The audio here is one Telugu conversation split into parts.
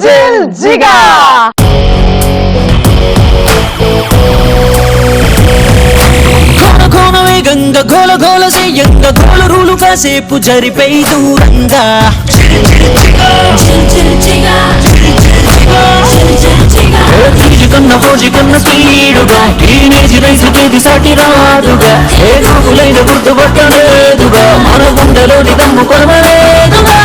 జిల్ జిగా. వేగంగా గోల గోల చెయ్యంగా గోల రూలు కాసేపు జరిపై దూరంగా కన్న ఫోజి కన్న స్పీడుగా టీనేజ్ రైసుకేది సాటి రాదుగా ఏ గోగులైన గుర్తుపట్టలేదుగా మన గుండెలోని దమ్ము కొనలేదుగా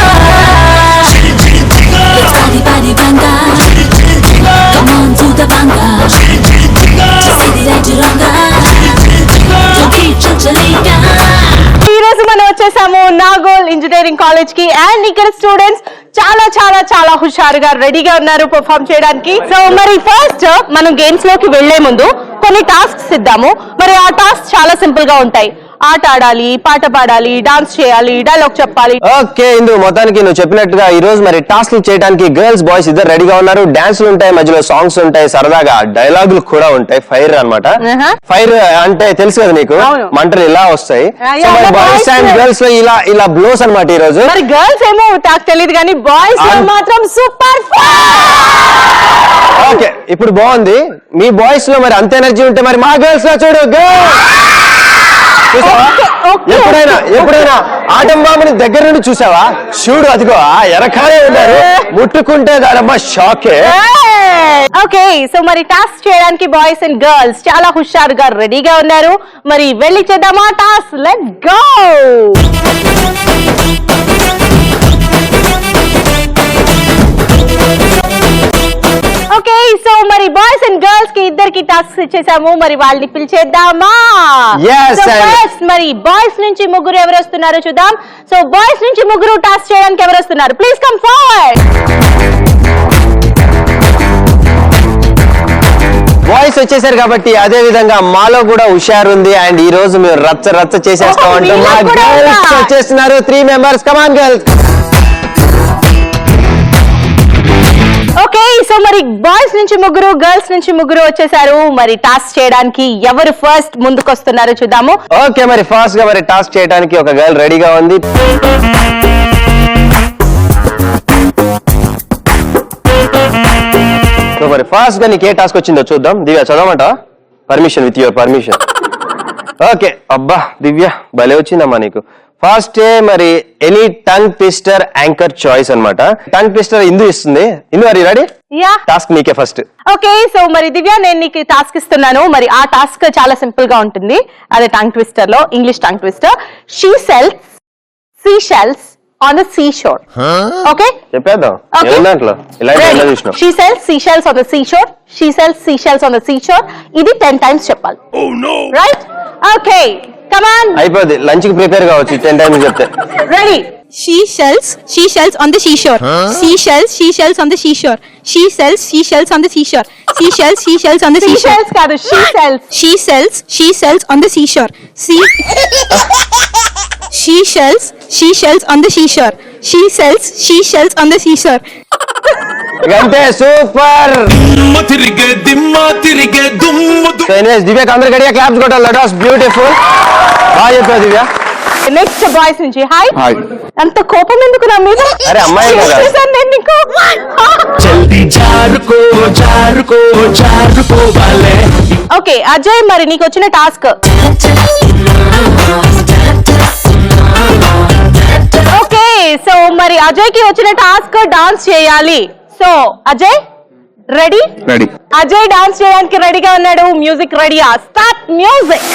ఈ రోజు మనం వచ్చేసాము నాగోల్ ఇంజనీరింగ్ కాలేజ్ కి. అండ్ ఇక్కడ స్టూడెంట్స్ చాలా చాలా చాలా హుషారుగా రెడీగా ఉన్నారు పర్ఫామ్ చేయడానికి. సో మరి ఫస్ట్ మనం గేమ్స్ లోకి వెళ్లే ముందు కొన్ని టాస్క్స్ ఇద్దాము. మరి ఆ టాస్క్ చాలా సింపుల్ గా ఉంటాయి. ఆట ఆడాలి, పాట పాడాలి, డాన్స్ చేయాలి, డైలాగ్ చెప్పాలి. ఓకే ఇందు, మొత్తానికి నువ్వు చెప్పినట్టుగా ఈ రోజు మరి టాస్క్లు చేయడానికి గర్ల్స్ బాయ్స్ ఇద్దరు రెడీగా ఉన్నారు. డాన్స్లు ఉంటాయి, మధ్యలో సాంగ్స్ ఉంటాయి, సరదాగా డైలాగులు కూడా ఉంటాయి. ఫైర్ అన్నమాట. ఫైర్ అంటే తెలుసు కదా నీకు, మంటలు ఇలా వస్తాయి. బాయ్స్ అండ్ గర్ల్స్ లో ఇలా ఇలా బ్లోస్ అన్నమాట ఈ రోజు. మరి గర్ల్స్ ఏమో నాకు తెలియదు కానీ బాయ్స్ మాత్రం సూపర్. ఓకే ఇప్పుడు బాగుంది. మీ బాయ్స్ లో మరి అంత ఎనర్జీ ఉంటే మరి మా గర్ల్స్ లో చూడు. ఎప్పుడైనా ఆటం బాంబుని దగ్గర నుండి చూసావా? చూడు అదిగో ఎరకానే ఉన్నారు, ముట్టుకుంటే దానమ్మా షాకే. ఓకే సో మరి టాస్క్ చేయడానికి బాయ్స్ అండ్ గర్ల్స్ చాలా హుషారుగా రెడీగా ఉన్నారు. మరి వెళ్ళి చేద్దామా task? Let's go. Okay so మరి బాయ్స్ అండ్ గర్ల్స్ కి ఇద్దరికి టాస్క్ ఇచ్చేసాము. మరి వాళ్ళని పిలిచేద్దామా? మరి బాయ్స్ నుంచి ముగ్గురు ఎవరు వస్తున్నారో చూద్దాం. సో బాయ్స్ నుంచి ముగ్గురు టాస్క్ చేయడానికి ఎవరు వస్తున్నారు? Please come forward. బాయ్స్ వచ్చేసారు కాబట్టి అదే విధంగా మాలో కూడా హుషారు ఉంది. అండ్ ఈ రోజు మేము రచ్చ రచ్చ చేసేస్తామంటూ మా గర్ల్స్ వచ్చేస్తున్నారు. 3 మెంబర్స్. కమాన్ గర్ల్స్. ఓకే సో మరి బాయ్స్ నుంచి ముగ్గురు, గర్ల్స్ నుంచి ముగ్గురు వచ్చేసారు. మరి టాస్క్ చేయడానికి ఎవరు ఫస్ట్ ముందుకు వస్తున్నారో చూద్దాము. ఓకే మరి ఫాస్ట్ గా మరి టాస్క్ చేయడానికి ఒక గర్ల్ రెడీగా ఉంది. సో మరి ఫాస్ట్ గా నీకు ఏ టాస్క్ వచ్చిందో చూద్దాం. దివ్య చదవమంట? Permission, with your permission. Okay అబ్బా దివ్య భలే వచ్చిందమ్మా నీకు. ఫస్ట్ మరి any tongue twister anchor choice అన్నమాట. టంగ్ ట్విస్టర్ ఇందు ఇస్తుంది. ఇందు మరి రెడీ? టాస్క్ నీకే ఫస్ట్. ఓకే సో మరి దివ్య నేను నీకు టాస్క్ ఇస్తున్నాను. మరి ఆ టాస్క్ చాలా సింపుల్ గా ఉంటుంది. అదే టంగ్ ట్విస్టర్ లో English tongue twister. She sells sea shells on the sea shore. Okay చెప్పేద్దాం. ఏమంటాలో ఇలాంటి ఎలా చూసినావు? She sells sea shells on the sea shore. She sells sea shells on the sea shore. ఇది 10 టైమ్స్ చెప్పాలి. రైట్? Okay come on. అయిపోద్ది. లంచ్ కి ప్రిపేర్ కావచ్చు 10 టైమ్స్ చెప్తే. Ready? She shells on the seashore. She shells on the seashore. She shells on the seashore. She shells on the seashore. Seashells కాదు, she sells. She sells on the seashore. She shells on the seashore. She shells on the seashore. గంటే సూపర్. సో ఎనీవేస్ దివ్య అందరూ గట్టిగా క్లాప్స్ కొట్టాలి. That was beautiful. బాగా చెప్పావు దివ్య. నెక్స్ట్ బాయ్స్ నుంచి హాయ్. హాయ్. అంత కోపం ఎందుకు నా మీద? అరే అమ్మాయి కదా. ఓకే అజయ్ మరి నీకు వచ్చిన టాస్క్. ఓకే సో మరి అజయ్ కి వచ్చిన టాస్క్ డాన్స్ చేయాలి. So Ajay ready? Ready. Ajay dance చేయడానికి రెడీగా ఉన్నాడు. మ్యూజిక్ రెడీయా? Start music.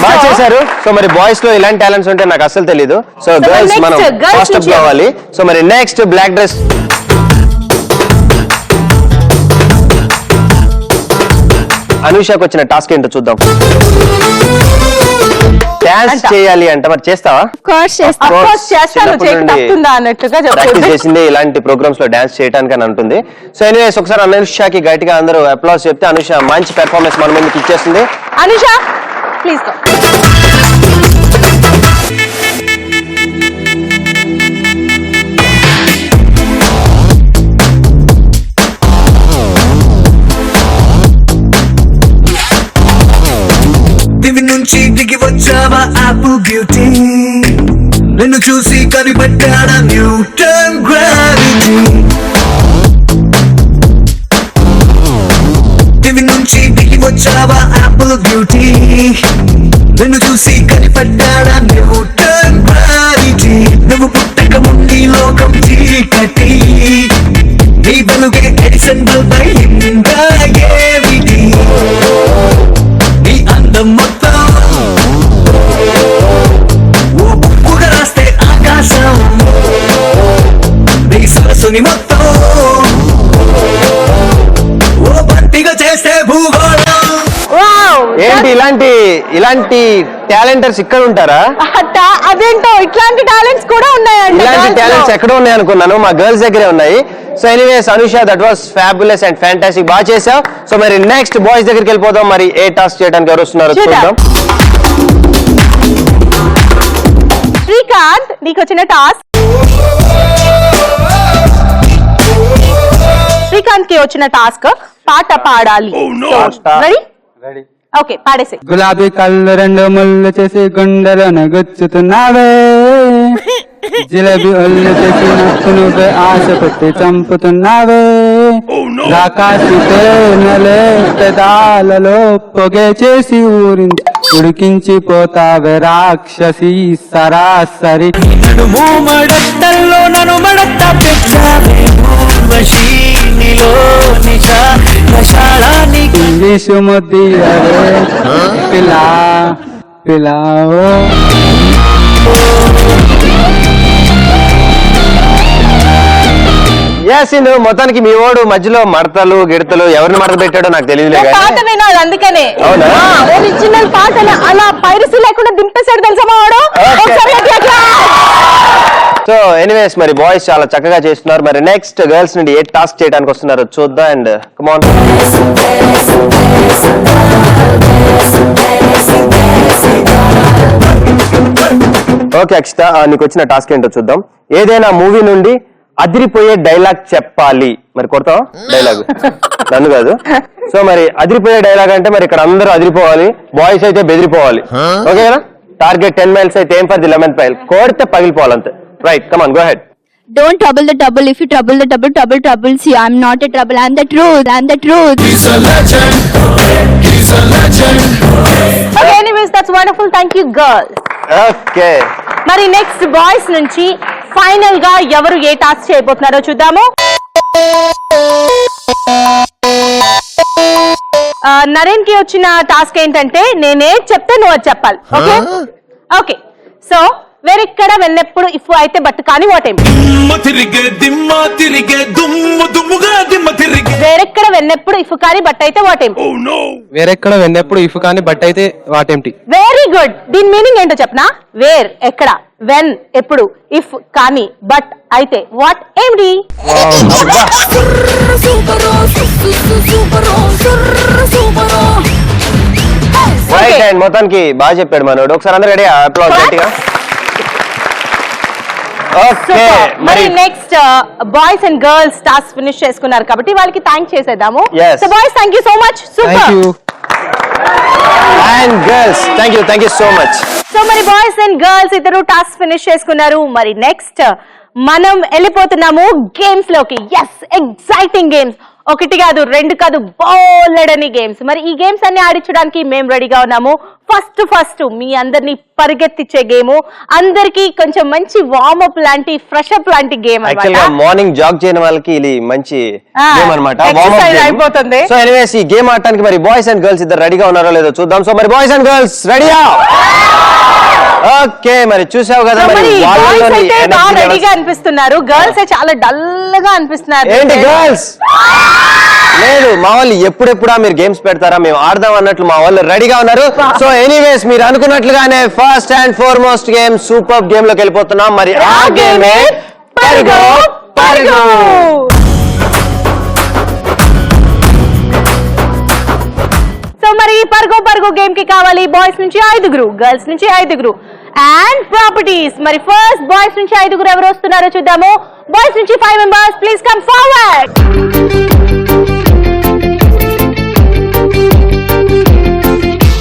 బాగా చేశారు. సో మరి బాయ్స్ లో ఇలాంటి టాలెంట్స్ ఉంటే నాకు అసలు తెలీదు. సో గర్ల్స్ next, మనం girls ఫాస్ట్ నుంచి కావాలి. సో మరి నెక్స్ట్ బ్లాక్ డ్రెస్ అనుషాకి వచ్చిన టాస్క్ ఏంటో చూద్దాం. డాన్స్ చేయాలి అంట, మరి చేస్తావా? Of course చేస్తాను, చేయక తప్పుతుందా అన్నట్టుగా ప్రాక్టీస్ చెప్పండి. చేసింది ఇలాంటి ప్రోగ్రామ్స్ లో డాన్స్ చేయడానికి అని అంటుంది. సో ఎనీవేస్ ఒకసారి అనుషాకి గట్టిగా అందరూ అప్లాస్ చెప్తే అనుష మంచి పెర్ఫార్మెన్స్ మన ముందుకి ఇచ్చేస్తుంది. Anusha please go. దివి నుంచి దిగి వచ్చావా ఆపిల్ బ్యూటీ, నిన్ను చూసి కనిపెట్టాడా న్యూటన్ గ్రావిటీ. దివి నుంచి దిగి వచ్చావా ఆపిల్ బ్యూటీ, నిన్ను చూసి కనిపెట్టాడా న్యూటన్ గ్రావిటీ. నువ్వు పుట్టక ముందు లోకం చీకటి, నీ వెలుగే ఎడిసన్ బల్బ్ అయిందా ఏమిటి. నీ అందం మొత్తం ఓ బుక్కుగా రాస్తే ఆకాశం, నీ సరస్సుని మొత్తం ఓ బంతిగా చేస్తే భూగోళం. వావ్ ఏంటి ఇలాంటి టాలెంటర్స్ ఇక్కడ ఉంటారా? అదేంటో ఇట్లాంటి టాలెంట్స్ కూడా ఉన్నాయండి. ఇలాంటి టాలెంట్స్ ఎక్కడ ఉన్నాయి అనుకున్నాను, మా గర్ల్స్ దగ్గరే ఉన్నాయి. So anyways Anusha that was fabulous and fantastic, బాగా చేసావు. సో మరి నెక్స్ట్ బాయ్స్ దగ్గరికి వెళ్ళిపోదాం. మరి ఏ టాస్క్ చేయడానికి ఎవరు వస్తున్నారు చూద్దాం. శ్రీకాంత్ నీకు వచ్చిన టాస్క్. శ్రీకాంత్ కి వచ్చిన టాస్క్ పాట పాడాలి. రెడీ? ఓకే, పాడేసి. గులాబీ కళ్ళు రెండు ముళ్ళు చేసి గుండెలను గుచ్చుతున్నావే, జిలేబీ ఒళ్ళు చేసి నక్కు నువ్వే ఆశ పెట్టి చంపుతున్నావే, రాకాసి తేనెలే పెదాలలో పొగే చేసి ఊరించి ఉడికించిపోతావే రాక్షసి సరాసరి. నడుము మడత్తల్లో నన్ను మడత్త పెట్టావే ఊర్వశి, నీలో నిజా నశాళాని ఇంగ్లీషు ముద్దియవే పిలా పిలావో. మొత్తానికి మీ వాడు మధ్యలో మడతలు గిడతలు ఎవరిని మడత పెట్టాడో నాకు తెలియదులే కానీ పాట వినాడు అందుకనే. అవునా? ఒరిజినల్ పాటని అలా పైరసీ లేకుండా దింపేశాడు తెలుసా మా వాడు. Okay. ఒకసారి గట్టిగా clap. సో ఎనీవేస్ మరి బాయ్స్ చాలా చక్కగా చేస్తున్నారు. మరి నెక్స్ట్ గర్ల్స్ నుండి ఏ టాస్క్ చేయడానికి వస్తున్నారో చూద్దాం. And come on. ఓకే అక్షిత, నీకు వచ్చిన టాస్క్ ఏంటో చూద్దాం. ఏదైనా మూవీ నుండి అదిరిపోయే డైలాగ్ చెప్పాలి. మరి కొడతావా డైలాగ్? నన్ను కాదు. సో మరి అదిరిపోయే డైలాగ్ అంటే మరి ఇక్కడ అందరూ అదిరిపోవాలి, బాయ్స్ అయితే బెదిరిపోవాలి. ఓకేనా? టార్గెట్ 10 మైల్స్ అయితే ఏం ఫర్ ది 11th మైల్, కొడితే పగిలిపోవాలి అంతే. Right, come on, go head. Don't trouble the double. If you trouble the double, trouble troubles you. I'm not a trouble. I'm the truth. I'm the truth. He's a legend. He's a legend. Okay, anyways, that's wonderful. Thank you, girls. Okay, మరి నెక్స్ట్ బాయ్స్ నుంచి ఫైనల్ గా ఎవరు ఏ టాస్క్ చేయబోతున్నారో చూద్దాము. నరేన్ కి వచ్చిన టాస్క్ ఏంటంటే నేనే చెప్తే నువ్వు అది చెప్పాలి. Okay okay. సో వేరెక్కడ వెళ్ళినప్పుడు ఇఫ్ అయితే బట్ కానీ వాటేం. వేరెక్కడ వెళ్ళినప్పుడు ఇఫ్ కానీ బట్ అయితే వాటేం. వేరెక్కడ వెళ్ళినప్పుడు ఇఫ్ కానీ బట్ అయితే వాటేంటి? Very good. దీని మీనింగ్ ఏంటో చెప్పనా? వేర్ ఎక్కడ, వెన్ ఎప్పుడు, ఇఫ్ కానీ, బట్ అయితే వాట్ ఏమిటి? రైట్. అండ్ మొత్తానికి బాగా చెప్పాడు మనోడు. ఒకసారి అందరూ రెడీ అప్లాజ్ గట్టిగా. ఓకే, మరి మరి next boys and girls task finish చేసుకున్నారు కాబట్టి వాళ్ళకి థ్యాంక్ చేసేద్దాము. Yes. So boys thank you so much. Thank super. You. And girls thank you so much. So మరి బాయ్స్ అండ్ గర్ల్స్ ఇద్దరు టాస్క్ ఫినిష్ చేసుకున్నారు. మరి నెక్స్ట్ మనం వెళ్ళిపోతున్నాము గేమ్స్ లోకి. Yes, exciting games. ఒకటి కాదు, రెండు కాదు, బోలెడని గేమ్స్. మరి ఈ గేమ్స్ అన్ని ఆడించడానికి మేము రెడీగా ఉన్నాము. ఫస్ట్ మీ అందరినీ పరిగెత్తించే గేమ్, అందరికి కొంచెం మంచి వార్మప్ లాంటి, ఫ్రెష్ అప్ లాంటి గేమ్ యాక్చువల్గా మార్నింగ్ జాగ్ చేయని వాళ్ళకి ఇది మంచి గేమ్ అనమాట. అయిపోతుంది. సో ఎనీవేస్ ఈ గేమ్ ఆడటానికి మరి బాయ్స్ అండ్ గర్ల్స్ ఇద్దరు రెడీగా ఉన్నారో లేదో చూద్దాం. సో మరి బాయ్స్ అండ్ గర్ల్స్ రెడీయా? ఓకే, మరి చూసావు కదా మరి రెడీగా అనిపిస్తున్నారు, గర్ల్స్ చాలా డల్ గా అనిపిస్తున్నారు. ఏంటి గర్ల్స్? లేదు, మా వాళ్ళు ఎప్పుడెప్పుడా మీరు గేమ్స్ పెడతారా, మేము ఆడదాం అన్నట్లు మా వాళ్ళు రెడీగా ఉన్నారు. సో ఎనీవేస్ మీరు అనుకున్నట్లుగానే first and foremost game super game లోకి వెళ్ళిపోతున్నాం. మరి ఆ గేమే పరుగు పరుగు. సో మరి పరుగు గేమ్ కి కావాలి బాయ్స్ నుంచి 5, గర్ల్స్ నుంచి 5 అండ్ ప్రాపర్టీస్. మరి ఫస్ట్ బాయ్స్ నుంచి 5 ఎవరు వస్తున్నారో చూద్దాము. బాయ్స్ నుంచి 5 మెంబర్స్, ప్లీజ్ కమ్ ఫార్వర్డ్.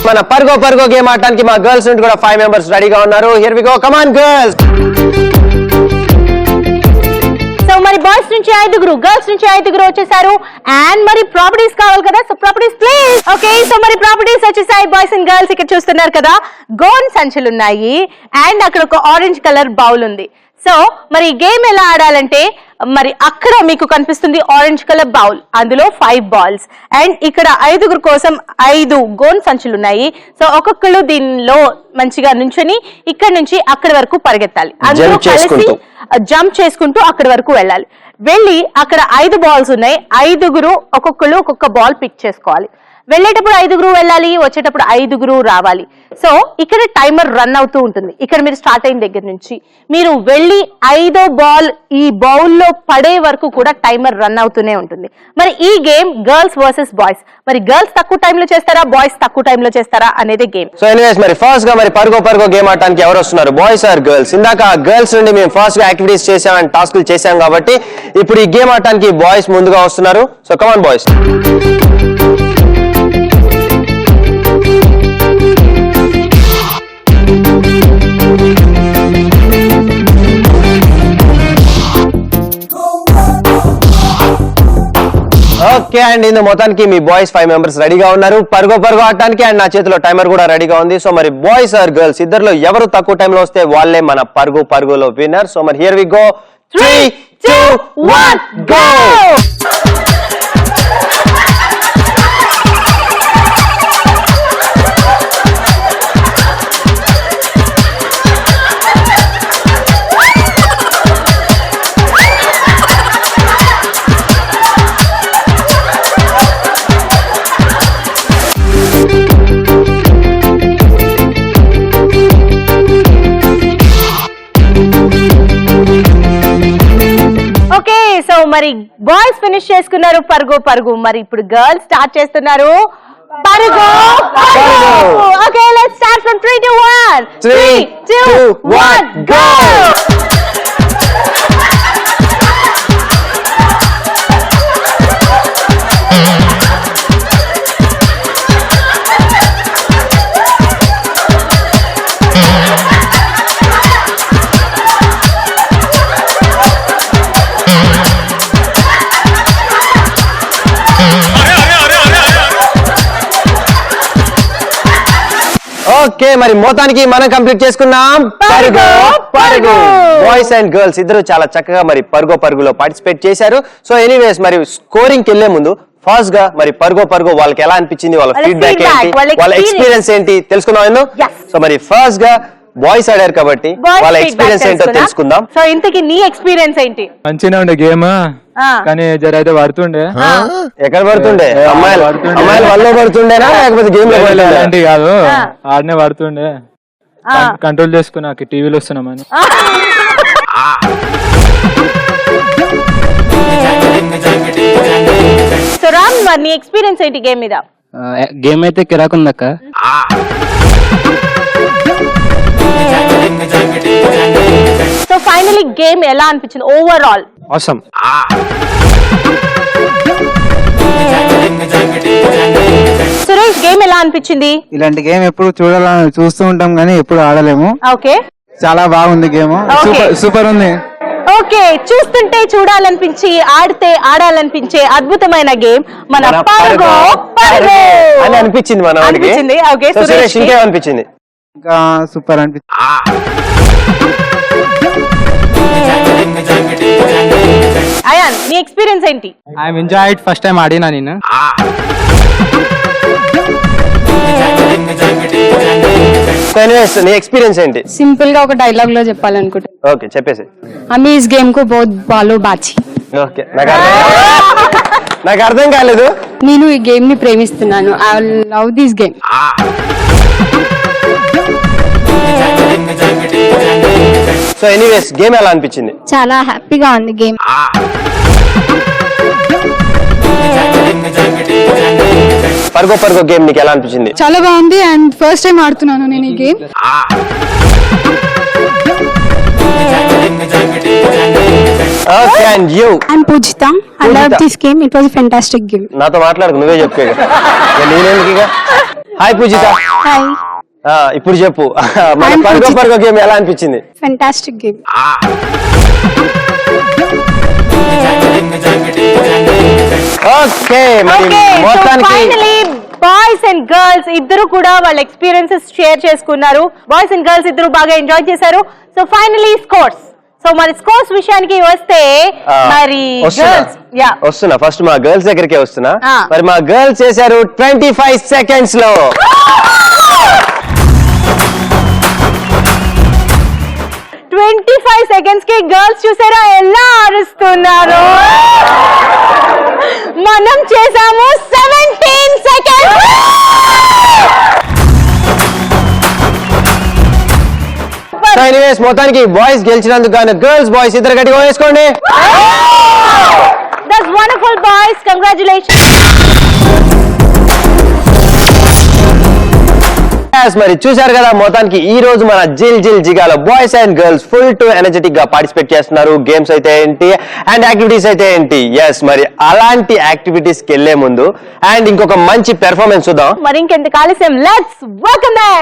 మన పరుగు గేమ్ ఆడటానికి మా గర్ల్స్ నుండి కూడా 5 మెంబర్స్ రెడీగా ఉన్నారు. Here we go, come on girls. So మరి బాయ్స్ నుంచి 5, గర్ల్స్ నుంచి 5 వచ్చేసారు. అండ్ మరి ప్రాపర్టీస్ కావాలి కదా, so properties please. Okay, so మరి ప్రాపర్టీస్ వచ్చేసాయి బాయ్స్ అండ్ గర్ల్స్. ఇక్కడ చూస్తున్నారు కదా, గోన్ సంచులు ఉన్నాయి అండ్ అక్కడ ఒక ఆరెంజ్ కలర్ బౌల్ ఉంది. సో మరి గేమ్ ఎలా ఆడాలంటే, మరి అక్కడ మీకు కనిపిస్తుంది ఆరెంజ్ కలర్ బౌల్, అందులో 5 బాల్స్ అండ్ ఇక్కడ 5 కోసం 5 గోన్ సంచులు ఉన్నాయి. సో ఒక్కొక్కరు దీనిలో మంచిగా నుంచొని ఇక్కడ నుంచి అక్కడి వరకు పరిగెత్తాలి. అందరూ కలిసి జంప్ చేసుకుంటూ అక్కడి వరకు వెళ్ళాలి. వెళ్ళి అక్కడ 5 బాల్స్ ఉన్నాయి, 5 ఒక్కొక్కరు ఒక్కొక్క బాల్ పిక్ చేసుకోవాలి. వెళ్ళేటప్పుడు 5 వెళ్ళాలి, వచ్చేటప్పుడు 5 రావాలి. సో ఇక్కడ టైమర్ రన్ అవుతూ ఉంటుంది. ఇక్కడ మీరు స్టార్ట్ అయిన దగ్గర నుంచి మీరు వెళ్ళి 5వ బాల్ ఈ బౌల్లో పడే వరకు కూడా టైమర్ రన్ అవుతూనే ఉంటుంది. మరి ఈ గేమ్ గర్ల్స్ వర్సెస్ బాయ్స్. మరి గర్ల్స్ తక్కువ టైంలో చేస్తారా, బాయ్స్ తక్కువ టైంలో చేస్తారా అనేది గేమ్. సో ఎనీవేస్ మరి ఫస్ట్ గా మరి పరుగు గేమ్ ఆడటానికి ఎవరు వస్తున్నారు, బాయ్స్ ఆర్ గర్ల్స్? ఇందాక గర్ల్స్ నుండి మేము ఫస్ట్ గా యాక్టివిటీస్ చేసాం అండ్ టాస్క్లు చేసాం కాబట్టి ఇప్పుడు ఈ గేమ్ ఆడటానికి బాయ్స్ ముందుగా వస్తున్నారు. So come on boys. Okay and Indu మొత్తానికి మీ బాయ్స్ 5 మెంబర్స్ రెడీగా ఉన్నారు పరుగు ఆడటానికి. అండ్ నా చేతిలో టైమర్ కూడా రెడీగా ఉంది. సో మరి బాయ్స్ ఆర్ గర్ల్స్ ఇద్దరులో ఎవరు తక్కువ టైంలో వస్తే వాళ్ళే మన పరుగులో విన్నర్. సో మరి here we go, 3, 2, 1 go. So మరి బాయ్స్ ఫినిష్ చేసుకున్నారు పరుగు. మరి ఇప్పుడు గర్ల్స్ స్టార్ట్ చేస్తున్నారు పరుగు. Okay, let's start from 3 to 1. 3, 2, 1 go. Okay, మరి మొత్తానికి మనం కంప్లీట్ చేసుకున్నాం పరుగు. బాయ్స్ అండ్ గర్ల్స్ ఇద్దరు చాలా చక్కగా మరి పరుగులో పార్టిసిపేట్ చేశారు. సో ఎనీవేస్ మరి స్కోరింగ్ కి వెళ్లే ముందు ఫస్ట్ గా మరి పరుగు వాళ్ళకి ఎలా అనిపించింది, వాళ్ళ ఫీడ్బ్యాక్ ఏంటి, వాళ్ళ ఎక్స్పీరియన్స్ ఏంటి తెలుసుకుందాం. సో మరి ఫస్ట్ గా బాయ్స్ ఆడారు కాబట్టి వాళ్ళ ఎక్స్పీరియన్స్ ఏంటో తెలుసుకుందాం. సో ఇంతకీ నీ ఎక్స్పీరియన్స్ ఏంటి? మంచిగా ఉండే గేమ్, కానీ జర అయితే పడుతుండే. ఎక్కడ పడుతుండే? అమ్మాయిలు వల్ల పడుతుండేనా లేకపోతే గేమ్ లో అలాంటి కాదు, ఆడనే పడుతుండే. కంట్రోల్ చేసుకున్నా టీవీలో వస్తున్నామని. సో రామ్, మరి నీ ఎక్స్పీరియన్స్ ఏంటి గేమ్ మీద? గేమ్ అయితే కిరాకుందక్క. సో ఫైనలీ గేమ్ ఎలా అనిపించింది ఓవరాల్? ఆసమ్. సురేష్, గేమ్ ఎలా అనిపించింది? ఇలాంటి గేమ్ ఎప్పుడు చూస్తూ ఉంటాం కానీ ఎప్పుడు ఆడలేము. ఓకే, చాలా బాగుంది గేమ్, సూపర్ ఉంది. ఓకే, చూస్తుంటే చూడాలనిపించి ఆడితే ఆడాలనిపించే అద్భుతమైన గేమ్ మన పరుగో పరుగు అని అనిపించింది మన వాడికి. అనిపించింది. ఓకే, సో సురేష్ సురేష్ ఇంకేమనిపించింది? ఇంకా సూపర్ అనిపించింది. అయాన్, నీ ఎక్స్పీరియన్స్ ఏంటి? I'm enjoy it. First time ఆడినా నేను. సో ఎనీవేస్ నీ ఎక్స్పీరియన్స్ ఏంటి? सिंपल గా ఒక డైలాగ్ లో చెప్పాలనుకుంటా. ఓకే చెప్పేసి. हमें इस गेम को बहुत బాలో బాచి. ఓకే, నాకు అర్థం కాలేదు. నేను ఈ గేమ్ ని ప్రేమిస్తున్నాను. I love this game. So anyways game ఎలా అనిపించింది? చాలా హ్యాపీగా ఉంది గేమ్. పరుగో పరుగో గేమ్ నీకు ఎలా అనిపించింది? చాలా బాగుంది అండ్ ఫస్ట్ టైం ఆడుతున్నాను నేను ఈ game. Okay, and you? I'm Pujitha. I love this game. It was fantastic game. నాతో మాట్లాడకు, నువ్వే చెప్పు ఇక. నేనేందుకు ఇక? హాయ్ పూజిత. హాయ్. ఇప్పుడు చెప్పు, మన I'm పరుగో పూజిత. పరుగో గేమ్ ఎలా అనిపించింది? Fantastic game. ఓకే, మరి ఓకే, సో మొత్తానికి ఫైనలీ బాయ్స్ అండ్ గర్ల్స్ ఇద్దరు కూడా వాళ్ళ ఎక్స్పీరియన్సెస్ షేర్ చేసుకున్నారు. బాయ్స్ అండ్ గర్ల్స్ ఇద్దరు బాగా ఎంజాయ్ చేశారు. So finally scores. సో మరి స్కోర్స్ విషయానికి వస్తే మరి గర్ల్స్ వస్తున్నా ఫస్ట్ మా గర్ల్స్ దగ్గరికే వస్తున్నా. ఆ. మరి మా గర్ల్స్ చేశారు 25 seconds లో. 25 seconds కి గర్ల్స్ చూసారా ఎలా అరుస్తున్నారు? మనం చేసాము 17 seconds. సో ఎనీవేస్ మొత్తానికి బాయ్స్ గెలిచినందుకు గాను గర్ల్స్ బాయ్స్ ఇద్దరు గట్టిగా వేసుకోండి. That's wonderful, boys. Congratulations. మరి చూశారు కదా, మొత్తానికి ఈ రోజు మన జిల్ జిల్ జిగాలో boys and girls full to energetic గా పార్టిసిపేట్ చేస్తున్నారు. గేమ్స్ అయితే ఏంటి అండ్ యాక్టివిటీస్ అయితే ఏంటి. ఎస్, మరి అలాంటి యాక్టివిటీస్ కి వెళ్లే ముందు అండ్ ఇంకొక మంచి పెర్ఫార్మెన్స్ చూద్దాం. మరి ఇంకెంత ఆలస్యం, లెట్స్ వెల్కమ్ దెం.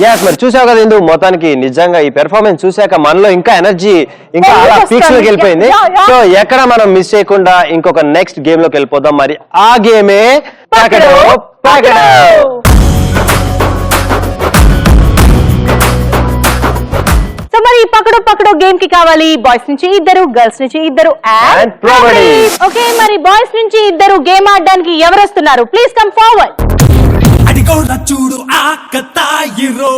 ఎస్, మరి చూసావు కదా ఇందు, మొత్తానికి నిజంగా ఈ పెర్ఫార్మెన్స్ చూసాక మనలో ఇంకా ఎనర్జీ ఇంకా అలా పీక్స్ లోకి వెళ్ళిపోయింది. సో ఎక్కడ మనం మిస్ చేయకుండా ఇంకొక నెక్స్ట్ గేమ్ లోకి వెళ్ళిపోదాం. మరి ఆ గేమే పకడో పకడో. సో మరి ఈ పకడో పకడో గేమ్ కి కావాలి బాయ్స్ నుంచి ఇద్దరు, గర్ల్స్ నుంచి ఇద్దరు And probabilities. ఓకే, మరి బాయ్స్ నుంచి ఇద్దరు గేమ్ ఆడడానికి ఎవరు వస్తున్నారు? Please come forward. అడిగోళ్ళ చూడు ఆకతాయిరో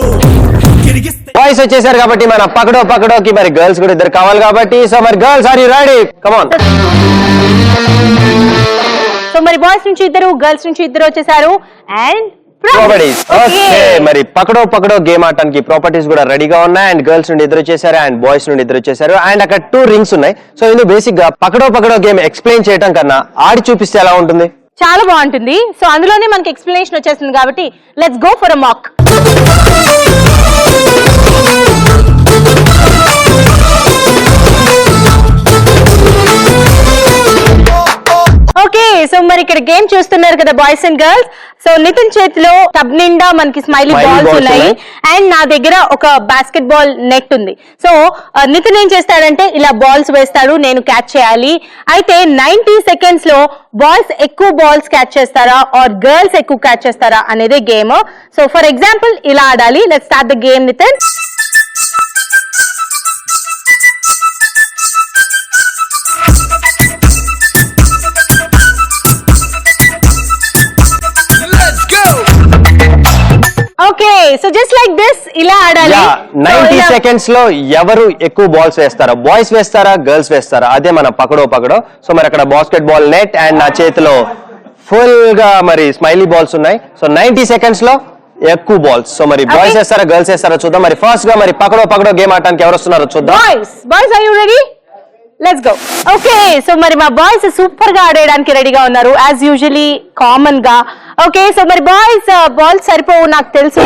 తిరిగిస్తే బాయ్స్ వచ్చేసారు కాబట్టి మన పకడో పకడోకి మరి గర్ల్స్ కూడా ఇద్దరు కావాలి కాబట్టి. సో మరి girls are you ready? Come on. So మరి బాయ్స్ నుంచి ఇద్దరు, గర్ల్స్ నుంచి ఇద్దరు వచ్చేసారు. And properties. ఓకే, మరి పకడో పకడో గేమ్ ఆడటానికి ప్రాపర్టీస్ కూడా రెడీగా ఉన్నాయి. అండ్ గర్ల్స్ నుండి ఇద్దరు వచ్చేసారు అండ్ బాయ్స్ నుండి ఇద్దరు వచ్చేసారు. అండ్ అక్కడ 2 రింగ్స్ ఉన్నాయి. సో ఇందులో బేసిక్ గా పకడో పకడో గేమ్ ఎక్స్ప్లెయిన్ చేయడం కన్నా ఆడి చూపిస్తే ఎలా ఉంటుంది? చాలా బాగుంటుంది. సో అందులోనే మనకి ఎక్స్ప్లెనేషన్ వచ్చేసింది కాబట్టి let's go for a mock. Okay, so మరి ఇక్కడ గేమ్ చూస్తున్నారు కదా boys and girls. So Nitin చేతిలో టబ్ నిండా మనకి స్మైలీ బాల్స్ ఉన్నాయి అండ్ నా దగ్గర ఒక బాస్కెట్ బాల్ నెట్ ఉంది. సో నితిన్ ఏం చేస్తాడంటే ఇలా బాల్స్ వేస్తాడు, నేను క్యాచ్ చేయాలి. అయితే 90 seconds లో బాయ్స్ ఎక్కువ బాల్స్ క్యాచ్ చేస్తారా ఆర్ గర్ల్స్ ఎక్కువ క్యాచ్ చేస్తారా అనేది గేమ్. సో ఫర్ ఎగ్జాంపుల్ ఇలా ఆడాలి. Let's start the game Nitin. Okay, so just like this ఇలా ఆడాలి. 90 సెకండ్స్ లో ఎవరు ఎక్కువ బాల్స్ వేస్తారా, బాయ్స్ వేస్తారా గర్ల్స్ వేస్తారా, అదే మన పకడో. సో మరి అక్కడ బాస్కెట్ బాల్ నెట్ అండ్ నా చేతిలో ఫుల్ గా మరి స్మైలీ బాల్స్ ఉన్నాయి. సో 90 సెకండ్స్ లో ఎక్కువ బాల్స్. సో మరి బాయ్స్ వేస్తారా గర్ల్స్ వేస్తారా చూద్దాం. మరి ఫస్ట్ గా మరి పకడో గేమ్ ఆడటానికి ఎవరు వస్తున్నారో చూద్దాం. Boys are you ready? Let's go. Okay, so మరి మా బాయ్స్ సూపర్ గా ఆడేయడానికి రెడీగా ఉన్నారు యాజ్ యూజువల్లీ కామన్ గా. ఓకే, సో మరి బాయ్స్ బాల్స్ సరిపోవు నాకు తెలుసు.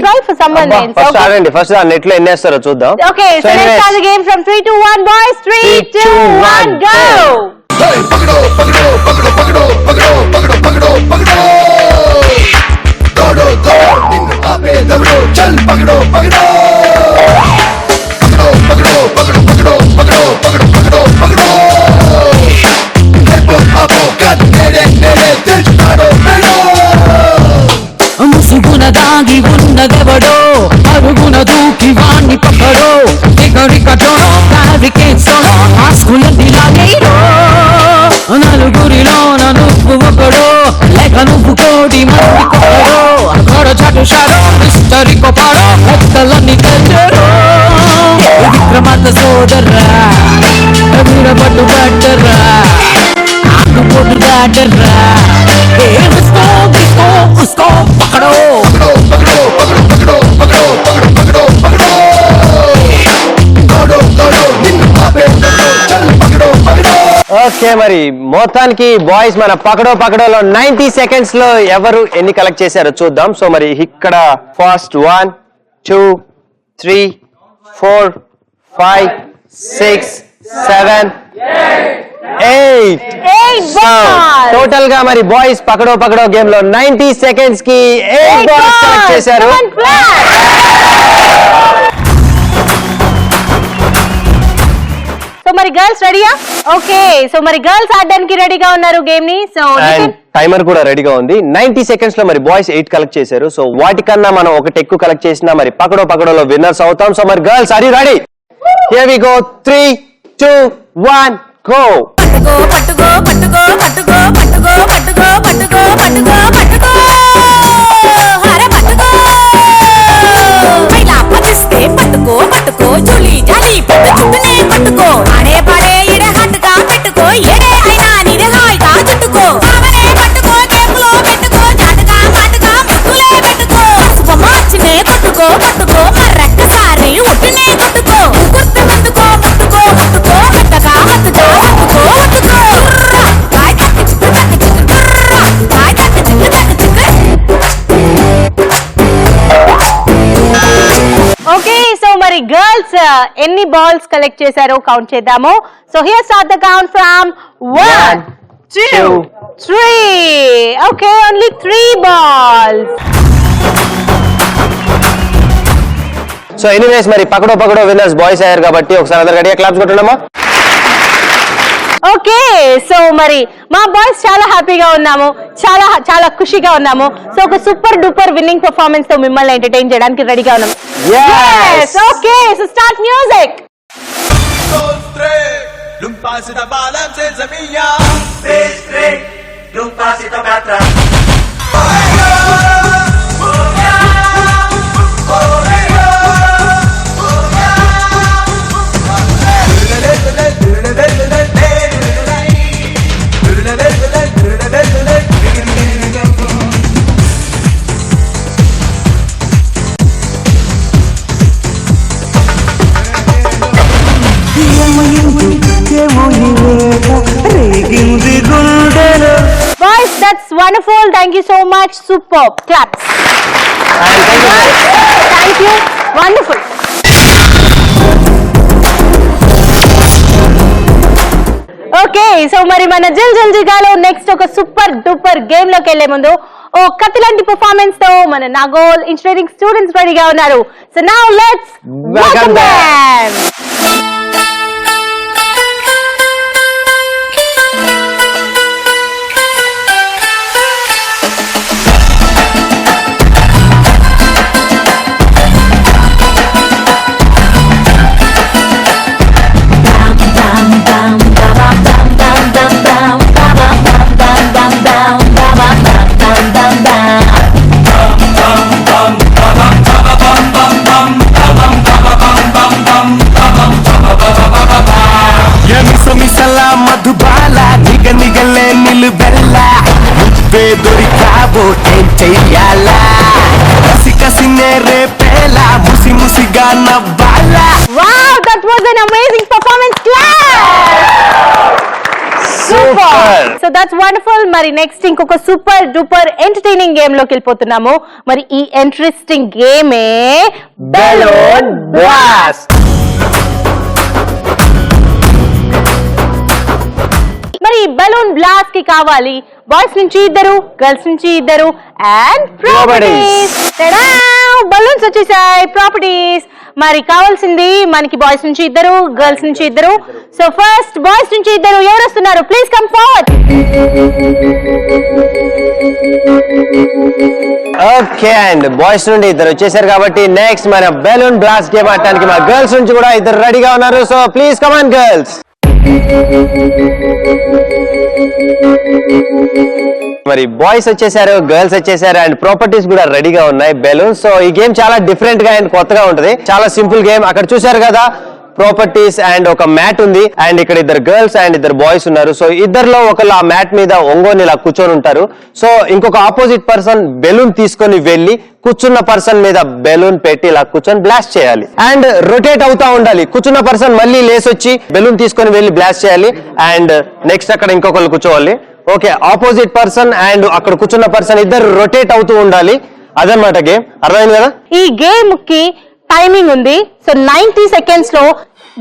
Try for someone else. First ఆడండి, ఫస్ట్ ఆ నెట్ లో ఎన్ని వేస్తారో చూద్దాం. Okay, so let's start the game from 3 to 1 boys. 3 2 1 go. ముసుగున దాగి ఉన్నదెవడో, అరుగున దూకి వాణ్ణి పక్కడో, ఎగరికటోనో బ్యారికేడ్సోనో ఆస్కులన్నీ లాగేయడో, నలుగురిలోన నువ్వు ఒకడో, లేక నువ్వు కోటి మంది కొడడో, అక్కడ చటుషారో మిస్టరీ కొపాడో, పెద్దలన్నీ తెచ్చడో, విక్రమార్క సోదర్రా వీరపట్టు పట్టరా ఆకుపోటు దాటరా, ఉస్కో పకడో. ఓకే, మరి మొత్తానికి బాయ్స్ మన పకడోలో 90 సెకండ్స్ లో ఎవరు ఎన్ని కలెక్ట్ చేశారో చూద్దాం. సో మరి ఇక్కడ ఫస్ట్ 1 2 3 4 5 6 7 8 టోటల్ గా మరి బాయ్స్ పకడో గేమ్ లో 90 సెకండ్స్ కి 8 బాల్స్ కలెక్ట్ చేశారు. సో మరి గర్ల్స్ రెడీయా? ఓకే, సో మరి గర్ల్స్ ఆడడానికి రెడీగా ఉన్నారు గేమ్ ని. సో టైమర్ కూడా రెడీగా ఉంది. 90 సెకండ్స్ లో మరి బాయ్స్ 8 కలెక్ట్ చేశారు. సో వాటికన్నా మనం ఒకటి ఎక్కువ కలెక్ట్ చేసినా మరి పకడోలో విన్నర్స్ అవుతాం. సో మరి girls are you ready? Here we go. 3 2 1 go. పట్టుకో జులి జాలి పెద్ద చుట్టనే పట్టుకో, ఆడే పాడే ఇడే హట్టుగా పెట్టుకో, ఏడే అయినా నీదే హాయిగా చుట్టుకో, కావనే పట్టుకో కేకులో పెట్టుకో, జాటగా మాటగా ముక్కులే పెట్టుకో, మార్చినే కొట్టుకో మర్రక్క సారి ఉట్టినే కొట్టుకో, గుర్తు ముట్టుకో హట్టుగా హత్తుగా హత్తుకో కాయ తక్కి చిక్కు కాయ తక్కి చిక్కు. ఓకే, సో మరి గర్ల్స్ ఎన్ని బాల్స్ కలెక్ట్ చేశారో కౌంట్ చేద్దాము. So here start the count from 1 2 3. Okay, only 3 balls. So anyways మరి పకడో విన్నర్స్ బాయ్స్ అయ్యారు కాబట్టి ఒకసారి అందరు గట్టిగా క్లాప్స్ కొట్టండమ్మా. ఓకే, సో మరి మా బాయ్స్ చాలా హ్యాపీగా ఉన్నాము, చాలా ఖుషిగా ఉన్నాము. సో ఒక సూపర్ డూపర్ విన్నింగ్ పర్ఫార్మెన్స్ తో మిమ్మల్ని ఎంటర్టైన్ చేయడానికి రెడీగా ఉన్నాము. Yes. Okay, so start music. Boys, that's wonderful. Thank you so much. Superb. Claps. Thank you. Wonderful. Okay, so మరి మన జిల్ జిగాలో నెక్స్ట్ ఒక సూపర్ డూపర్ గేమ్ లోకి వెళ్లే ముందు ఓ కత్తిలాంటి పర్ఫార్మెన్స్ తో మన నాగోల్ ఇంజనీరింగ్ స్టూడెంట్స్ రెడీగా ఉన్నారు. So now let's welcome them. That's wonderful. మరి నెక్స్ట్ ఇంకొక సూపర్ డూపర్ ఎంటర్టైనింగ్ గేమ్ లోకి వెళ్ళిపోతున్నాము. మరి ఈ ఇంట్రెస్టింగ్ గేమే బెలూన్ బ్లాస్ట్. మరి బెలూన్ బ్లాస్ట్ కి కావాలి బాయ్స్ నుంచి ఇద్దరు, గర్ల్స్ నుంచి ఇద్దరు అండ్ ప్రాపర్టీస్. బలూన్స్ వచ్చేసాయి, ప్రాపర్టీస్. మరి కావాల్సింది మనకి బాయ్స్ నుంచి ఇద్దరు, గర్ల్స్ నుంచి ఇద్దరు. సో ఫస్ట్ బాయ్స్ నుంచి ఇద్దరు ఎవరు వస్తున్నారు? Please come forward. Okay and boys నుండి ఇద్దరు వచ్చేసారు కాబట్టి నెక్స్ట్ మన బెలూన్ బ్లాస్ట్ గేమ్ ఆడటానికి మా గర్ల్స్ నుంచి కూడా ఇద్దరు రెడీగా ఉన్నారు. So please come on girls. మరి బాయ్స్ వచ్చేసారు, గర్ల్స్ వచ్చేసారు అండ్ ప్రాపర్టీస్ కూడా రెడీగా ఉన్నాయి, బెలూన్స్. సో ఈ గేమ్ చాలా డిఫరెంట్ గా అండ్ కొత్తగా ఉంటది. చాలా సింపుల్ గేమ్. అక్కడ చూసారు కదా ప్రాపర్టీస్ అండ్ ఒక మ్యాట్ ఉంది అండ్ ఇక్కడ ఇద్దరు గర్ల్స్ అండ్ ఇద్దరు బాయ్స్ ఉన్నారు. సో ఇద్దరులో ఒకళ్ళు ఆ మ్యాట్ మీద ఒంగోని ఇలా కూర్చొని ఉంటారు. సో ఇంకొక ఆపోజిట్ పర్సన్ బెలూన్ తీసుకొని వెళ్ళి కూర్చున్న పర్సన్ మీద బెలూన్ పెట్టి ఇలా కూర్చొని బ్లాస్ట్ చేయాలి అండ్ రొటేట్ అవుతా ఉండాలి. కూర్చున్న పర్సన్ మళ్ళీ లేసొచ్చి బెలూన్ తీసుకొని వెళ్ళి బ్లాస్ట్ చేయాలి అండ్ నెక్స్ట్ అక్కడ ఇంకొకళ్ళు కూర్చోవాలి. ఓకే, ఆపోజిట్ పర్సన్ అండ్ అక్కడ కూర్చున్న పర్సన్ ఇద్దరు రొటేట్ అవుతూ ఉండాలి. అదనమాట గేమ్. అర్థమైంది కదా? ఈ గేమ్ కి టైమింగ్ ఉంది. సో 90 సెకండ్స్ లో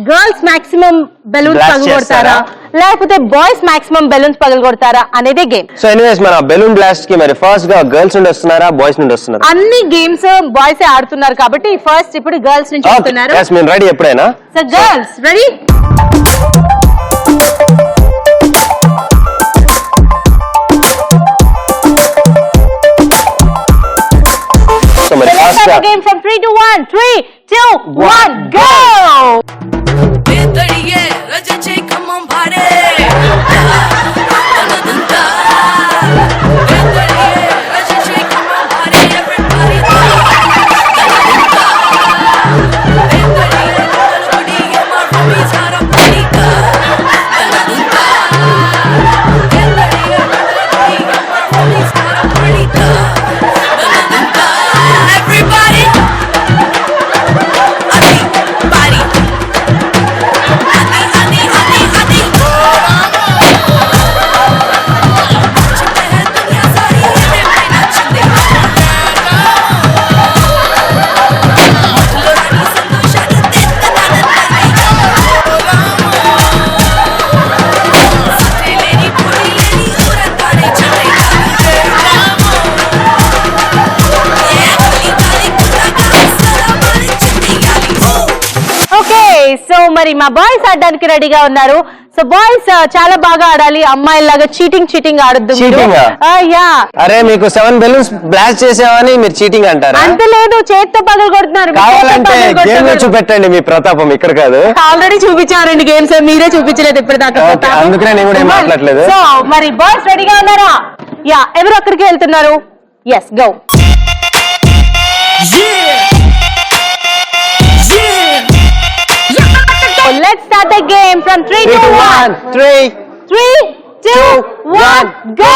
గర్ల్స్ మాక్సిమం బెలూన్స్ పగలగొడతారా లేకపోతే బాయ్స్ మాక్సిమం బెలూన్స్ పగలగొడతారా అనేది గేమ్. సో ఎనీవేస్ మన బెలూన్ బ్లాస్ట్ కి మరి ఫస్ట్ గా గర్ల్స్ నుండి వస్తున్నారా బాయ్స్ నుండి వస్తున్నారా? అన్ని గేమ్స్ బాయ్స్ ఆడుతున్నారు కాబట్టి ఫస్ట్ ఇప్పుడు గర్ల్స్ నుంచి వస్తున్నారు. yes మేము రెడీ ఎప్పుడైనా. So girls ready? సో మరి ఫస్ట్ గా game from 3 to 1 3 2 1 go. come on party. So మరి మా బాయ్స్ ఆడడానికి రెడీగా ఉన్నారు. సో బాయ్స్ చాలా బాగా ఆడాలి, అమ్మాయిలాగా చీటింగ్ ఆడొద్దు. అరే మీకు 7 బెలూన్స్ బ్లాస్ట్ చేసామని మీరు చీటింగ్ అంటారా? అంత లేదు, చేత్తో పగలు కొడుతున్నారు. కావాలంటే గేమ్ చూపెట్టండి మీ ప్రతాపం. ఇక్కడ కాదు, ఆల్రెడీ చూపించారండి గేమ్స్, మీరే చూపించలేదు ఇప్పటిదాకా. అందుకనే నేను కూడా ఏం మాట్లాడలేదు. సో మరి బాయ్స్ రెడీగా ఉన్నారా? యా, ఎవరు అక్కడికి వెళ్తున్నారు? Yes go. Let's start the game from 3 to 1. 3 2 1 go.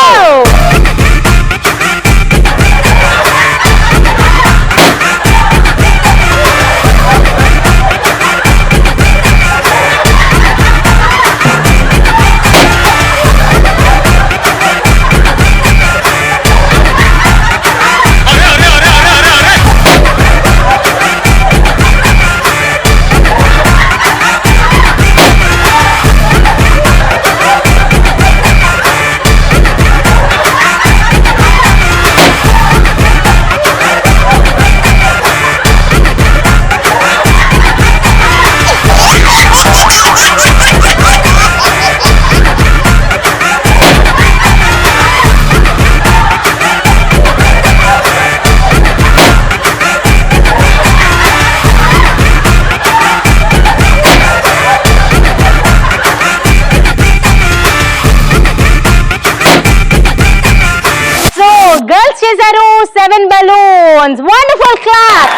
Girls చేశారు 7 balloons. Wonderful clap.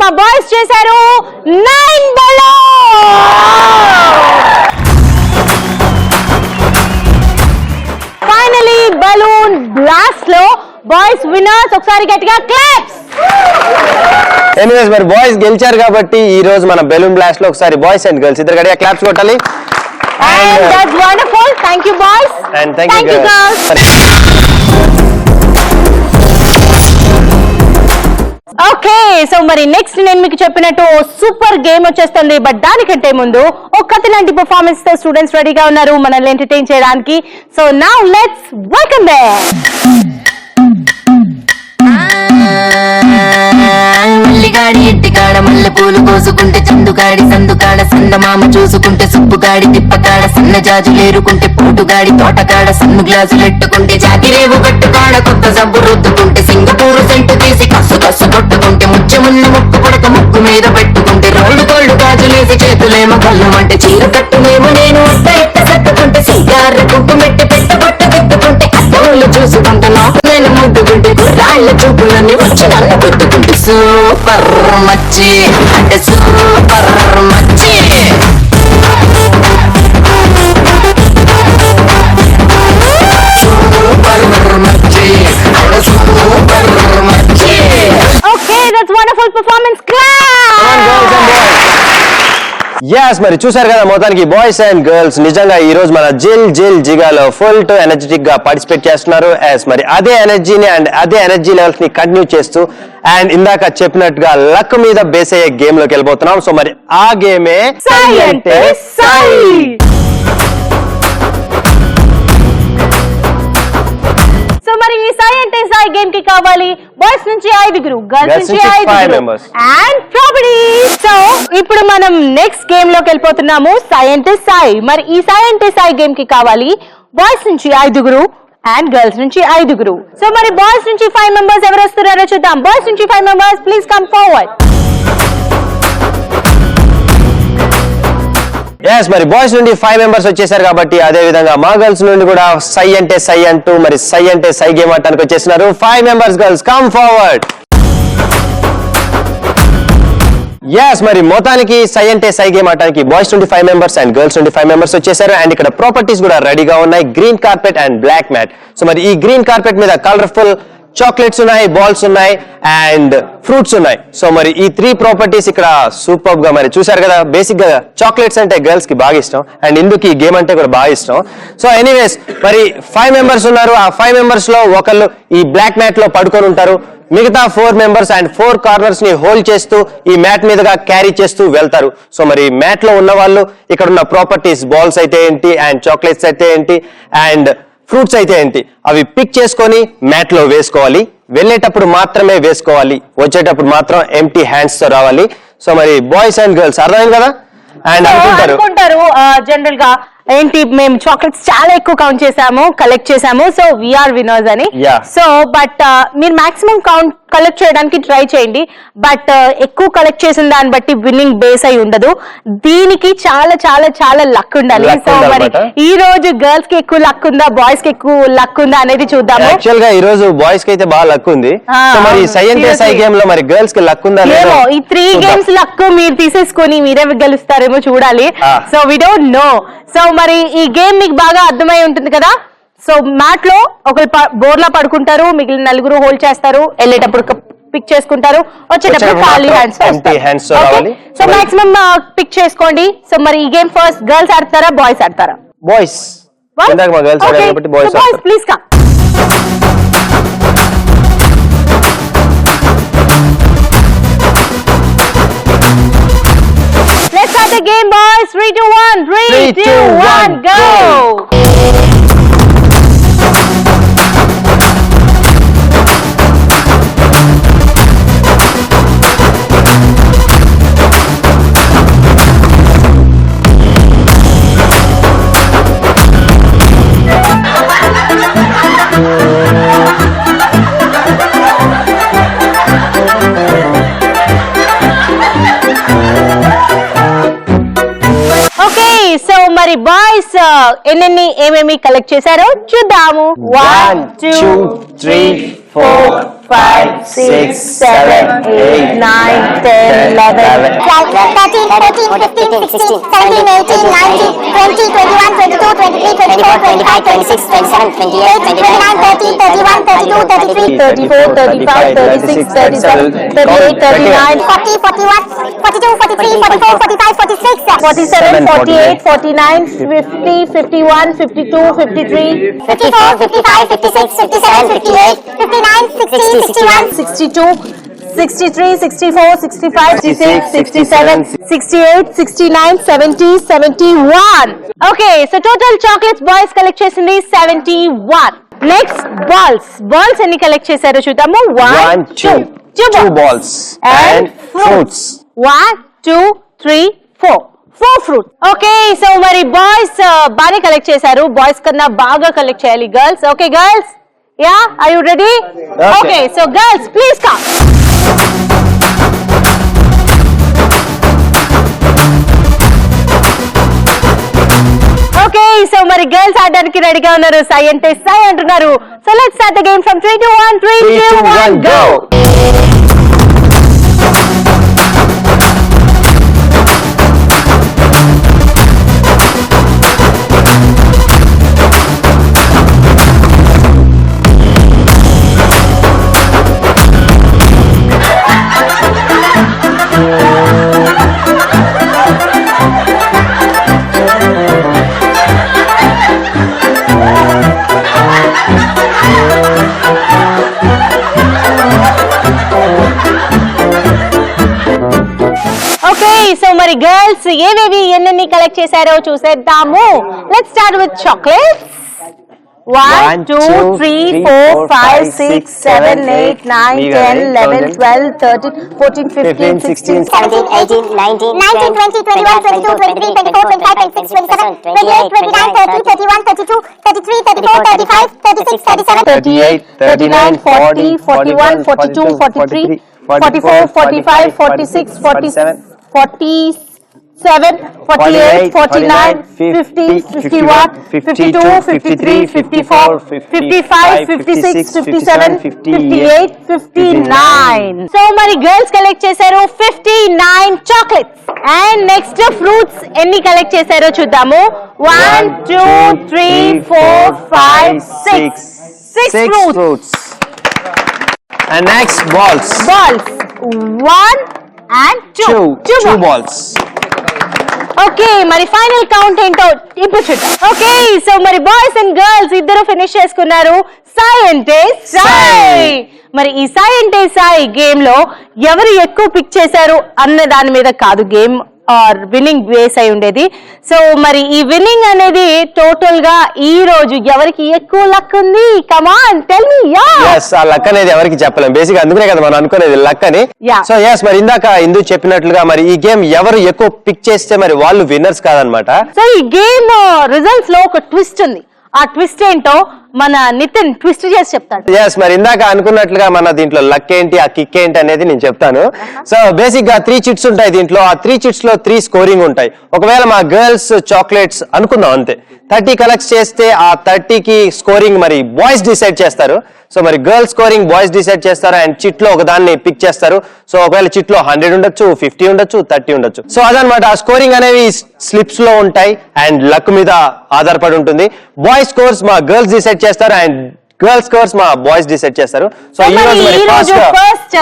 మా బాయ్స్ చేశారు 9 balloons. ఫైనలీ బలూన్ బ్లాస్ట్ లో బాయ్స్ విన్నర్స్. ఒకసారి గట్టిగా క్లాప్స్. ఎనీవేస్ మరి బాయ్స్ గెలిచారు కాబట్టి ఈ రోజు మన బెలూన్ బ్లాస్ట్ లో ఒకసారి బాయ్స్ అండ్ గర్ల్స్ ఇద్దరు గట్టిగా క్లాప్స్ కొట్టాలి. And that's wonderful. Thank you, boys. And thank you, girls. Okay, so మరి నెక్స్ట్ నేను మీకు చెప్పినట్టు సూపర్ గేమ్ వచ్చేస్తుంది. బట్ దానికంటే ముందు ఒక కథ లాంటి పర్ఫార్మెన్స్ తో స్టూడెంట్స్ రెడీగా ఉన్నారు మనల్ని ఎంటర్టైన్ చేయడానికి. So now let's welcome them. మల్లిగాడి ఇంటికాడ మల్లె పూలు కోసుకుంటే చందుగాడి సందుకాడ సందమామ చూసుకుంటే సుబ్బుగాడి తిప్పకాడ సన్న జాజులేరుకుంటే పోటుగాడి తోటకాడ సన్ను గ్లాసులెట్టుకుంటే జాకిరేవు కట్టుకాడ కొత్త సబ్బు రుద్దుకుంటే సింగపూరు సెంటు తీసి కస్సు కస్సు కొట్టుకుంటే ముచ్చమున్న ముక్కు పొడక ముక్కు మీద పెట్టుకుంటే రోడ్డు కోళ్ళు గాజులేసి చేతులేమో కళ్ళమంటే చీర కట్టుమేమో నేను అట్ట ఇట్ట సత్తుకుంటే సింగార కుంకుమెట్టి పెట్టబొట్ట తిప్పుకుంటే అద్దములు చూసుకుంటే నాకు నేను ముద్దుకుంటే కుర్రాళ్ళ చూపులన్నీ వచ్చి నన్ను గుద్దుకుంటే సూపర్ మచ్చి అంటే సూపర్ మచ్చి. Okay, that's wonderful performance. Yes, మరి చూసారు కదా మొత్తానికి బాయ్స్ అండ్ గర్ల్స్ నిజంగా ఈ రోజు మన Jil Jil జిగాలో full to energetic గా పార్టిసిపేట్ చేస్తున్నారు. మరి అదే ఎనర్జీని అండ్ అదే ఎనర్జీ లెవెల్స్ ని కంటిన్యూ చేస్తూ అండ్ ఇందాక చెప్పినట్టుగా లక్ మీద బేస్ అయ్యే గేమ్ లోకి వెళ్ళిపోతున్నాం. సో మరి ఆ గేమే సై అంటే సై. సో మరి ఈ సై అంటే సై గేమ్ కి కావాలి బాయ్స్ నుంచి 5, గర్ల్స్ నుంచి 5 అండ్ ప్రాపర్టీస్. సో ఇప్పుడు మనం నెక్స్ట్ గేమ్ లోకి వెళ్ళిపోతున్నాము సై అంటే సై. మరి ఈ సై అంటే సై గేమ్ కి కావాలి బాయ్స్ నుంచి 5 అండ్ గర్ల్స్ నుంచి 5. సో మరి బాయ్స్ నుంచి 5 మెంబర్స్ ఎవరు వస్తున్నారో చూద్దాం. బాయ్స్ నుంచి 5 members please come forward. Yes, మరి బాయ్స్ నుండి 5 మెంబర్స్ వచ్చేసారు కాబట్టి అదే విధంగా మా గర్ల్స్ నుండి కూడా సై అంటే సై అంటూ మరి సై అంటే సై గేమ్ ఆడటానికి వచ్చేస్తున్నారు. 5 members girls come forward. Yes, మరి మొత్తానికి సై అంటే సై గేమ్ ఆడటానికి బాయ్స్ నుండి 5 మెంబర్స్ అండ్ గర్ల్స్ నుండి 5 మెంబర్స్ వచ్చేసారు. అండ్ ఇక్కడ ప్రాపర్టీస్ కూడా రెడీగా ఉన్నాయి, green carpet and black mat. So మరి ఈ గ్రీన్ కార్పెట్ మీద కలర్ఫుల్ చాక్లెట్స్ ఉన్నాయి, బాల్స్ ఉన్నాయి అండ్ ఫ్రూట్స్ ఉన్నాయి. సో మరి ఈ 3 ప్రాపర్టీస్ ఇక్కడ సూపర్ గా మరి చూసారు కదా. బేసిక్ గా చాక్లెట్స్ అంటే గర్ల్స్ కి బాగా ఇష్టం అండ్ ఇందుకు ఈ గేమ్ అంటే కూడా బాగా ఇష్టం. సో ఎనీవేస్ మరి 5 మెంబర్స్ ఉన్నారు. ఆ 5 మెంబర్స్ లో ఒకళ్ళు ఈ బ్లాక్ మ్యాట్ లో పడుకొని ఉంటారు. మిగతా 4 మెంబర్స్ అండ్ 4 కార్నర్స్ ని హోల్డ్ చేస్తూ ఈ మ్యాట్ మీదుగా క్యారీ చేస్తూ వెళ్తారు. సో మరి మ్యాట్ లో ఉన్న వాళ్ళు ఇక్కడ ఉన్న ప్రాపర్టీస్ బాల్స్ అయితే ఏంటి అండ్ చాక్లెట్స్ అయితే ఏంటి అండ్ ఫ్రూట్స్ అయితే ఏంటి అవి పిక్ చేసుకొని మ్యాట్ లో వేసుకోవాలి. వెళ్ళేటప్పుడు మాత్రమే వేసుకోవాలి, వచ్చేటప్పుడు మాత్రం ఎంప్టీ హ్యాండ్స్ తో రావాలి. సో మరి బాయ్స్ అండ్ గర్ల్స్ అర్థమైంది కదా. అండ్ అనుకుంటారు జనరల్ గా ఏంటి మేము చాక్లెట్స్ చాలా ఎక్కువ కౌంట్ చేసాము, కలెక్ట్ చేసాము, సో వీఆర్ విన్నర్స్ అని. సో బట్ మీరు మాక్సిమం కౌంట్ కలెక్ట్ చేయడానికి ట్రై చేయండి. బట్ ఎక్కువ కలెక్ట్ చేసిన దాన్ని బట్టి విన్నింగ్ బేస్ అయి ఉండదు. దీనికి చాలా చాలా చాలా లక్ ఉండాలి. సో మరి ఈ రోజు గర్ల్స్ కి ఎక్కువ లక్ ఉందా, బాయ్స్ కి ఎక్కువ లక్ ఉందా అనేది చూద్దాము. యాక్చువల్ గా ఈ రోజు బాయ్స్ కి అయితే బాగా లక్ ఉంది. మరి సై అంటే సై గేమ్ లో మరి గర్ల్స్ కి లక్ ఉందా లేదో ఈ 3 గేమ్స్ లక్ మీరు తీసేసుకొని మీరే గెలుస్తారేమో చూడాలి. So we don't know. So మరి ఈ గేమ్ మీకు బాగా అర్థమై ఉంటుంది కదా. సో మ్యాట్ లో ఒకరు బోర్లా పడుకుంటారు, మిగిలిన 4 హోల్డ్ చేస్తారు, వెళ్ళేటప్పుడు పిక్ చేసుకుంటారు, వచ్చేటప్పుడు ఖాళీ హ్యాండ్స్. సో మాక్సిమం పిక్ చేసుకోండి. సో మరి ఈ గేమ్ ఫస్ట్ గర్ల్స్ ఆడతారా బాయ్స్ ఆడతారా? Boys. Boys please come. Let's start the game, boys. 3, 2, 1. 3, 2, 1, go! So మరి బాయ్స్ ఎన్నెన్ని ఏమేమి కలెక్ట్ చేశారో చూద్దాము. 1, 2, 3, 4, 5, 6, 7, 8, 9, 10, 11. 12, 13, 14, 15, 16, 17, 18, 19, 20, 21, 22, 23, 24, 25, 26, 27, 28, 29, 30, 31, 32, 33, 34, 35, 36, 37, 38, 39, 40, 41, 42, 43, 44, 45, 46, 47, 48, 49, 50, 51, 52, 53, 54, 55, 56, 57, 58, 59, 60, 61, 62, 63, 64, 65, 66, 67, 68, 69, 70, 71. Okay, so total chocolates boys collect చేసింది 71. Next balls. Balls ఎన్ని collect చేశారో చూద్దాము. 1, 2. Two balls. And fruits. 1, 2, 3, 4. 4 fruit. Okay so మరి బాయ్స్ బాగా కలెక్ట్ చేశారు. బాయ్స్ కన్నా బాగా కలెక్ట్ చేయాలి girls. Okay girls, yeah, are you ready? Okay so girls please come. Okay so మరి గర్ల్స్ ఆడడానికి రెడీగా ఉన్నారు. సై అంటే సై అంటున్నారు. So let's start the game from 3 to 1. 3, 2, 1 go. Okay so మరి గర్ల్స్ ఏవేవి ఎన్నెన్ని కలెక్ట్ చేశారో చూసేద్దాము. Let's start with chocolates. 1, 2, 3, 4, 5, 6, 7, 8, 9, 10, 11, 12, 13, 14, 15, 16, 17, 18, 19, 20, 21, 22, 23, 24, 25, 26, 27, 28, 29, 30, 31, 32, 33, 34, 35, 36, 37, 38, 39, 40, 41, 42, 43, 44, 45, 46, 47, 47, 48, 49, 50, 51, 52, 53, 54, 55, 56, 57, 58, 59. So మరి గర్ల్స్ కలెక్ట్ చేశారు 59 చాక్లెట్స్. అండ్ నెక్స్ట్ ఫ్రూట్స్ ఎన్ని కలెక్ట్ చేశారో చూద్దాము. 1, 2, 3, 4, 5, 6. 6 fruits. And next balls. Balls. 1 and 2. Two balls. Okay మరి ఫైనల్ కౌంట్ ఏంటో ఇప్పుడు చూద్దాం. ఓకే సో మరి బాయ్స్ అండ్ గర్ల్స్ ఇద్దరు ఫినిష్ చేసుకున్నారు. సై అంటే సై. మరి ఈ సై అంటే సై గేమ్ లో ఎవరు ఎక్కువ పిక్ చేశారు అన్న దాని మీద కాదు గేమ్ ఆర్ విన్నింగ్ బేస్ అయి ఉండేది. సో మరి ఈ విన్నింగ్ అనేది టోటల్ గా ఈ రోజు ఎవరికి ఎక్కువ లక్ ఉంది? Come on tell me. ఆ లక్ అనేది ఎవరికి చెప్పలేం. బేసిక్ అందుకనే కదా మనం అనుకునేది లక్ అని. సో మరి ఇందాక ఇందు చెప్పినట్లుగా మరి ఈ గేమ్ ఎవరు ఎక్కువ పిక్ చేస్తే మరి వాళ్ళు విన్నర్స్ కాదనమాట. సో ఈ గేమ్ రిజల్ట్స్ లో ఒక ట్విస్ట్ ఉంది. ఆ ట్విస్ట్ ఏంటో మన నితిన్ ట్విస్ట్ చేసి చెప్తాడు. మరి ఇందాక అనుకున్నట్లుగా మన దీంట్లో లక్ ఏంటి, ఆ కిక్ ఏంటి అనేది నేను చెప్తాను. సో బేసిక్ గా 3 చిట్స్ ఉంటాయి దీంట్లో. ఆ 3 చిట్స్ లో 3 స్కోరింగ్ ఉంటాయి. ఒకవేళ మా గర్ల్స్ చాక్లెట్స్ అనుకుందాం అంతే 30 కలెక్ట్ చేస్తే ఆ 30కి స్కోరింగ్ మరి బాయ్స్ డిసైడ్ చేస్తారు. సో మరి గర్ల్స్ స్కోరింగ్ బాయ్స్ డిసైడ్ చేస్తారు అండ్ చిట్ లో ఒక దాన్ని పిక్ చేస్తారు. సో ఒకవేళ చిట్ లో 100 ఉండొచ్చు, 50 ఉండొచ్చు, 30 ఉండొచ్చు. సో అదనమాట ఆ స్కోరింగ్ అనేవి స్లిప్స్ లో ఉంటాయి అండ్ లక్ మీద ఆధారపడి ఉంటుంది. బాయ్స్ స్కోర్స్ మా గర్ల్స్ డిసైడ్ చేస్తారు అండ్ గర్ల్స్ స్కోర్స్ మా బాయ్స్ డిసైడ్ చేస్తారు. సో ఈ రోజు ఫస్ట్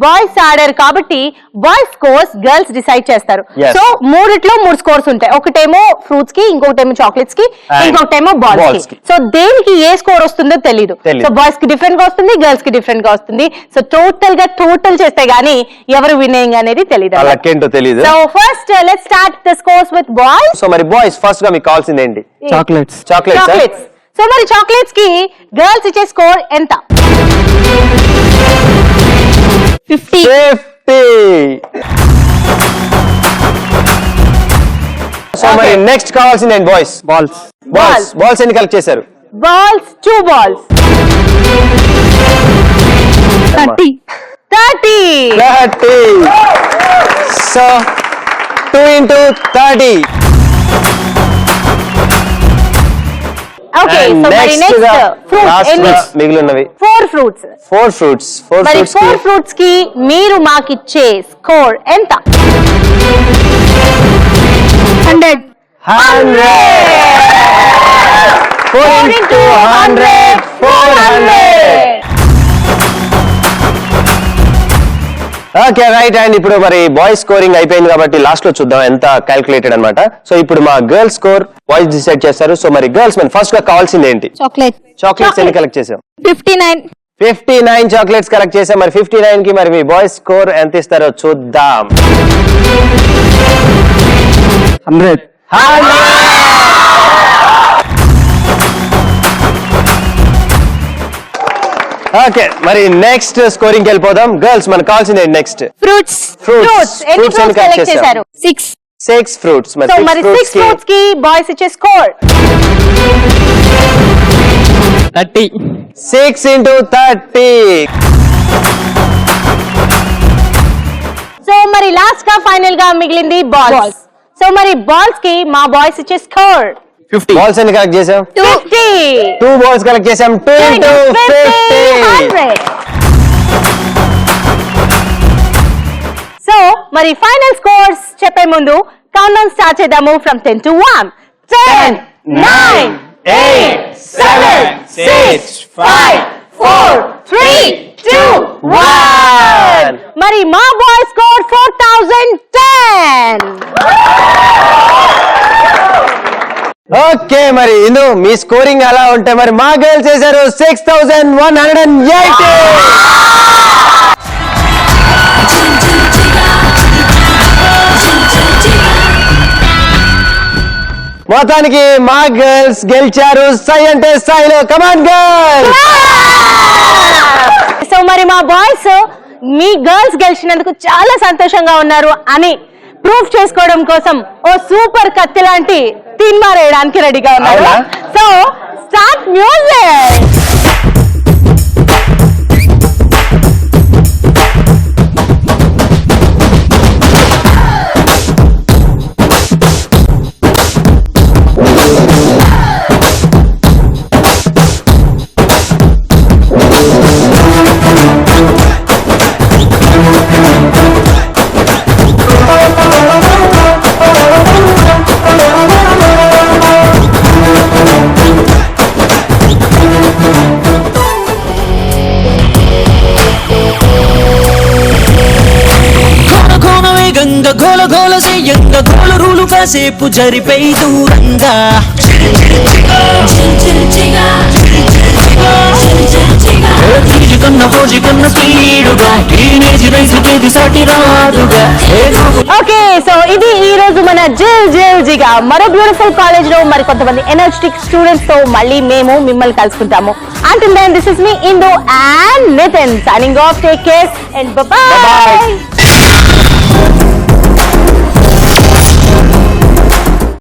బాయ్స్ ఆడారు కాబట్టి బాయ్స్ స్కోర్స్ గర్ల్స్ డిసైడ్ చేస్తారు. సో మూడిట్లో 3 స్కోర్స్ ఉంటాయి. ఒకటేమో ఫ్రూట్స్ కి, ఇంకొకటేమో చాక్లెట్స్ కి, ఇంకొకటేమో బాల్స్ కి. సో దేనికి ఏ స్కోర్ వస్తుందో తెలీదు. సో బాయ్స్ కి డిఫరెంట్ గా వస్తుంది, గర్ల్స్ కి డిఫరెంట్ గా వస్తుంది. సో టోటల్ చేస్తే గానీ ఎవరు విన్నింగ్ అనేది తెలియదు. So first let's start the scores with boys. So మరి బాయ్స్ ఫస్ట్ గా మీకు కావాల్సింది ఏంటి? చాక్లెట్స్. సో మరి చాక్లెట్స్ కి గర్ల్స్ ఇచ్చే స్కోర్ ఎంత? 50. సో మరి నెక్స్ట్ కావాల్సింది ఏంటి బాయ్స్? బాల్స్ ఎన్ని కలెక్ట్ చేశారు? Balls 2 balls. 30. So 2 into 30. Okay, so మరి next fruits ఎన్ని? మిగిలినవి 4 fruits. 4 fruits. 4 మరి fruits 4 fruits కి మీరు మాకిచ్చే స్కోర్ ఎంత? 100. 100. 4 into 100. 400. Okay right. అండ్ ఇప్పుడు మరి బాయ్స్ స్కోరింగ్ అయిపోయింది కాబట్టి లాస్ట్ లో చూద్దాం ఎంత క్యాల్కులేటెడ్ అన్నమాట. సో ఇప్పుడు మా గర్ల్స్ స్కోర్ బాయ్స్ డిసైడ్ చేస్తారు. సో మరి గర్ల్స్ మన ఫస్ట్ గా కావాల్సింది ఏంటి? చాక్లెట్స్ ఎన్ని కలెక్ట్ చేసాం? 59. 59 చాక్లెట్స్ కలెక్ట్ చేసాం. మరి 59 కి మరి మీ బాయ్స్ స్కోర్ ఎంత ఇస్తారో చూద్దాం. 100. ఓకే మరి నెక్స్ట్ స్కోరింగ్ వెళ్ళిపోదాం. గర్ల్స్ మనకు కావాల్సింది ఏంటి నెక్స్ట్? Fruits. Fruits ఎన్ని fruits కలెక్ట్ చేశారు? 6. 6 fruits. సో మరి 6 fruits కి బాయ్స్ ఇచ్చే స్కోర్ 30. 6 into 30. సో మరి లాస్ట్ గా ఫైనల్ గా మిగిలింది బాల్స్. సో మరి బాల్స్ కి మా బాయ్స్ ఇచ్చే స్కోర్ 50. బాల్స్ ఎన్ని కలెక్ట్ చేసాం? 50. 2 బాల్స్ కలెక్ట్ చేసాం. 2 into 50. 100. సో మరి ఫైనల్ స్కోర్స్ చెప్పే ముందు కౌంట్ డౌన్ స్టార్ట్ చేద్దాము ఫ్రమ్ 10 to 1. 10 9 8 7 6 5 4 3 2 1. మరి మా బాయ్ స్కోర్ 4010. ఓకే మరి ఇందు మీ స్కోరింగ్ అలా ఉంటే మరి మా గర్ల్స్ చేశారు 6180. మొత్తానికి మా గర్ల్స్ గెలిచారు. సై అంటే సైలో కమాన్ గర్ల్స్. సో మరి మా బాయ్స్ మీ గర్ల్స్ గెలిచినందుకు చాలా సంతోషంగా ఉన్నారు అని ప్రూఫ్ చేసుకోవడం కోసం ఓ సూపర్ కత్తి లాంటి తీన్మారేయడానికి రెడీగా ఉన్నారు. అవునా? So start music. గోల గోల చెయ్యంగ గోల రూలు కాసేపు జరిపై దూరంగా కన్నా ఫోజి కన్నా స్పీడుగా టీనేజ్ రైసుకేది సాటి రాదుగా. ఓకే సో ఇది ఈ రోజు మన జిల్ జిల్ జిగా మరో బ్యూటిఫుల్ కాలేజ్ లో మరి కొంతమంది ఎనర్జెటిక్ స్టూడెంట్స్ తో మళ్ళీ మేము మిమ్మల్ని కలుసుకుంటాము. Until then, this is me Indu and Nitin signing off. Take care and bye bye.